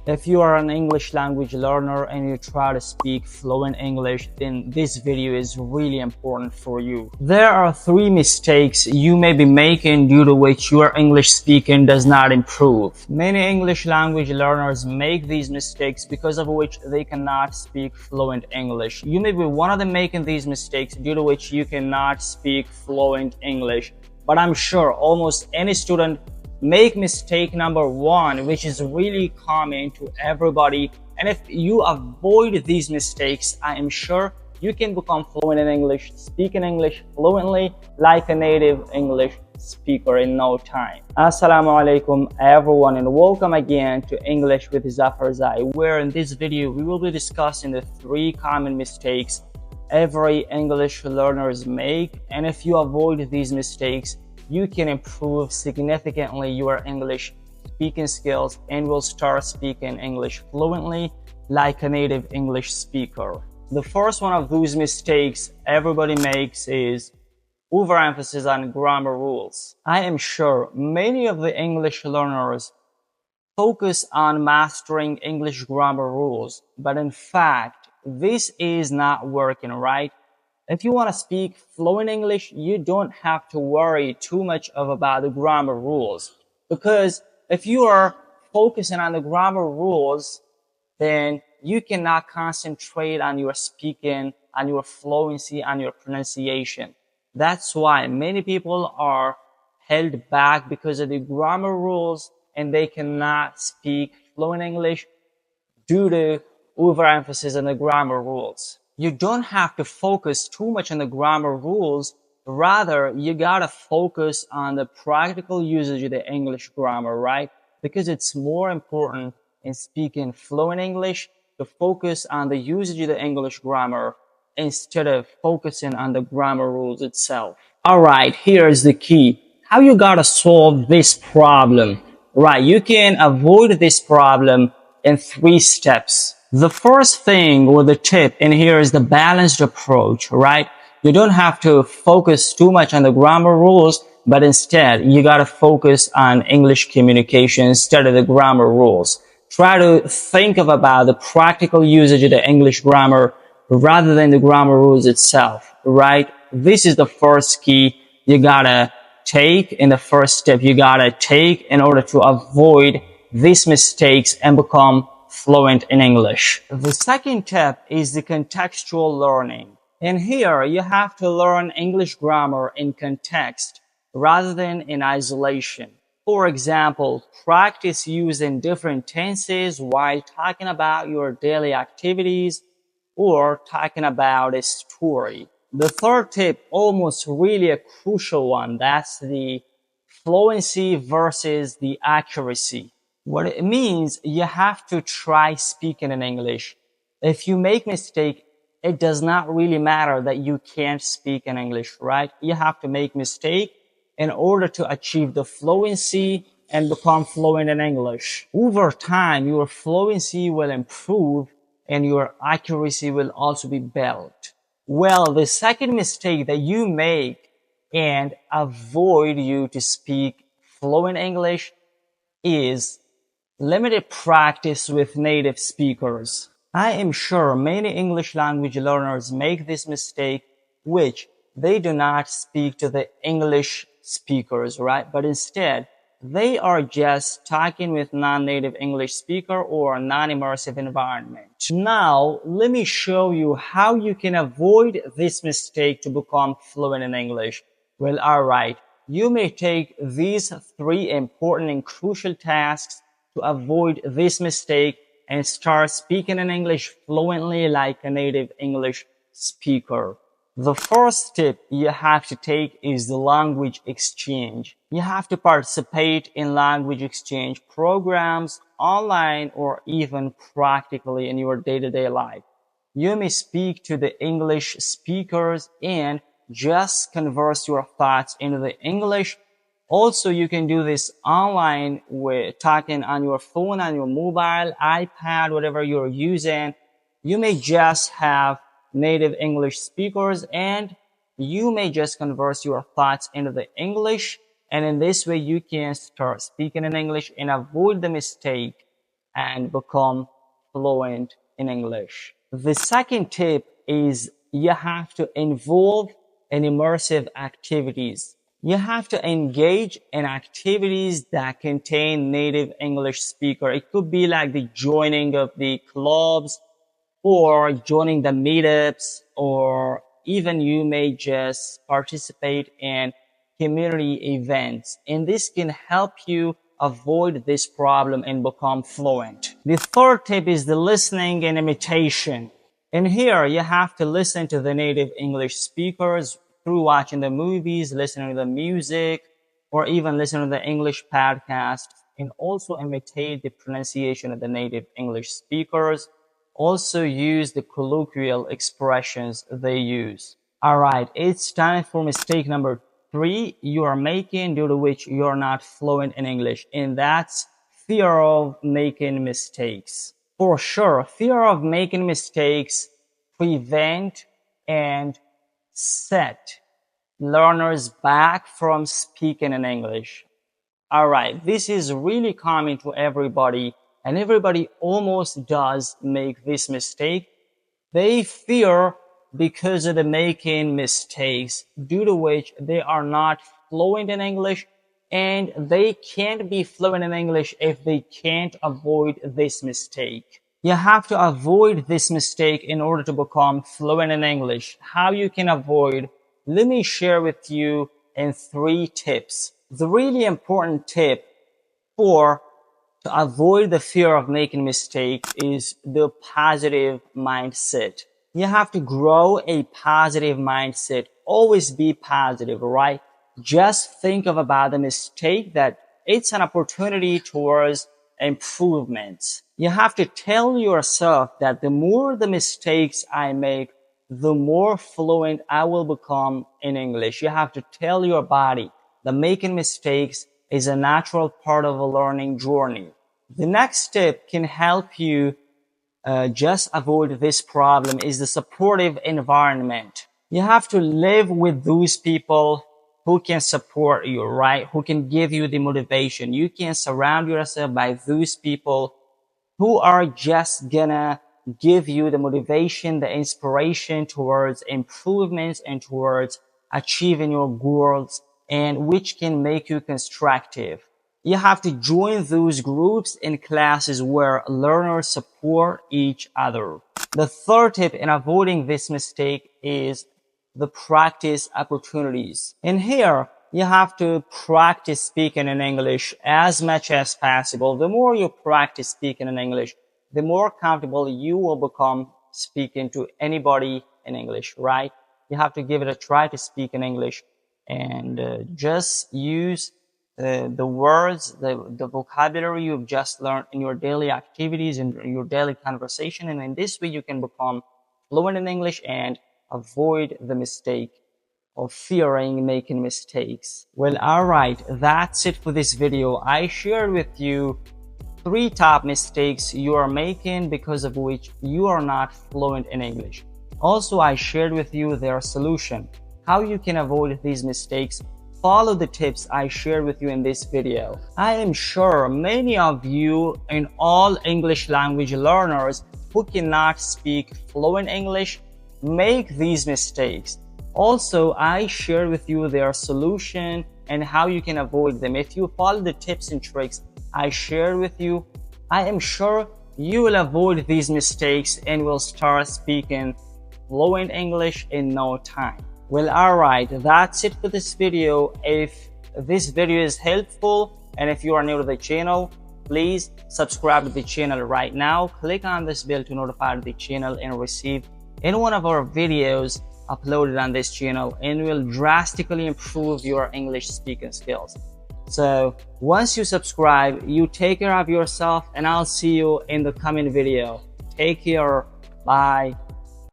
If you are an English language learner and you try to speak fluent English, then this video is really important for you. There are 3 mistakes you may be making due to which your English speaking does not improve. Many English language learners make these mistakes because of which they cannot speak fluent English. You may be one of them making these mistakes due to which you cannot speak fluent English. But I'm sure almost any student make mistake number 1, which is really common to everybody, and if you avoid these mistakes, I am sure you can become fluent in English, speaking English fluently like a native English speaker in no time. Asalamualikum everyone, and welcome again to English with Zafar Zai, where in this video we will be discussing the 3 common mistakes every English learners make, and if you avoid these mistakes, you can improve significantly your English speaking skills and will start speaking English fluently like a native English speaker. The first one of those mistakes everybody makes is overemphasis on grammar rules. I am sure many of the English learners focus on mastering English grammar rules, but in fact, this is not working, right? If you want to speak fluent English, you don't have to worry too much about the grammar rules, because if you are focusing on the grammar rules, then you cannot concentrate on your speaking, on your fluency, on your pronunciation. That's why many people are held back because of the grammar rules and they cannot speak fluent English due to overemphasis on the grammar rules. You don't have to focus too much on the grammar rules. Rather, you gotta focus on the practical usage of the English grammar, right? Because it's more important in speaking fluent English to focus on the usage of the English grammar instead of focusing on the grammar rules itself. Alright, here's the key. How you gotta solve this problem? Right, you can avoid this problem in 3 steps. The first thing, or the tip in here, is the balanced approach, right? You don't have to focus too much on the grammar rules, but instead you gotta focus on English communication instead of the grammar rules. Try to think about the practical usage of the English grammar rather than the grammar rules itself, right? This is the first key you gotta take, in the first step you gotta take in order to avoid these mistakes and become fluent in English. The second tip is the contextual learning. And here you have to learn English grammar in context rather than in isolation. For example, practice using different tenses while talking about your daily activities or talking about a story. The third tip, almost really a crucial one, that's the fluency versus the accuracy. What it means, you have to try speaking in English. If you make mistake, it does not really matter that you can't speak in English, right? You have to make mistake in order to achieve the fluency and become fluent in English. Over time, your fluency will improve and your accuracy will also be built. Well, the second mistake that you make and avoid you to speak fluent English is limited practice with native speakers. I am sure many English language learners make this mistake, which they do not speak to the English speakers, right? But instead, they are just talking with non-native English speaker or non-immersive environment. Now, let me show you how you can avoid this mistake to become fluent in English. Well, alright, you may take these 3 important and crucial tasks to avoid this mistake and start speaking in English fluently like a native English speaker. The first tip you have to take is the language exchange. You have to participate in language exchange programs online or even practically in your day-to-day life. You may speak to the English speakers and just converse your thoughts into the English. Also, you can do this online with talking on your phone, on your mobile, iPad, whatever you're using. You may just have native English speakers and you may just converse your thoughts into the English. And in this way, you can start speaking in English and avoid the mistake and become fluent in English. The second tip is you have to involve in immersive activities. You have to engage in activities that contain native English speaker. It could be like the joining of the clubs or joining the meetups, or even you may just participate in community events. And this can help you avoid this problem and become fluent. The third tip is the listening and imitation. In here, you have to listen to the native English speakers through watching the movies, listening to the music, or even listening to the English podcast, and also imitate the pronunciation of the native English speakers. Also use the colloquial expressions they use. All right, it's time for mistake number 3 you are making due to which you're not fluent in English, and that's fear of making mistakes. For sure, fear of making mistakes prevent and set learners back from speaking in English. All right, this is really common to everybody, and everybody almost does make this mistake. They fear because of the making mistakes, due to which they are not fluent in English, and they can't be fluent in English if they can't avoid this mistake. You have to avoid this mistake in order to become fluent in English. How you can avoid? Let me share with you in 3 tips. The really important tip to avoid the fear of making mistakes is the positive mindset. You have to grow a positive mindset. Always be positive, right? Just think about the mistake that it's an opportunity towards improvements. You have to tell yourself that the more the mistakes I make, the more fluent I will become in English. You have to tell your body that making mistakes is a natural part of a learning journey. The next step can help you just avoid this problem is the supportive environment. You have to live with those people who can support you, right? Who can give you the motivation. You can surround yourself by those people who are just gonna give you the motivation, the inspiration towards improvements and towards achieving your goals, and which can make you constructive. You have to join those groups and classes where learners support each other. The third tip in avoiding this mistake is the practice opportunities. In here, you have to practice speaking in English as much as possible. The more you practice speaking in English, the more comfortable you will become speaking to anybody in English, right? You have to give it a try to speak in English, and just use the words, the vocabulary you've just learned in your daily activities and your daily conversation. And in this way, you can become fluent in English and avoid the mistake of fearing making mistakes. Well, all right, that's it for this video. I shared with you 3 top mistakes you are making because of which you are not fluent in English. Also, I shared with you their solution, how you can avoid these mistakes. Follow the tips I shared with you in this video. I am sure many of you and all English language learners who cannot speak fluent English make these mistakes. Also, I shared with you their solution and how you can avoid them. If you follow the tips and tricks I shared with you, I am sure you will avoid these mistakes and will start speaking fluent English in no time. Well, alright, that's it for this video. If this video is helpful and if you are new to the channel, please subscribe to the channel right now. Click on this bell to notify the channel and receive any one of our videos uploaded on this channel, and will drastically improve your English speaking skills. So once you subscribe, you take care of yourself, and I'll see you in the coming video. Take care. Bye.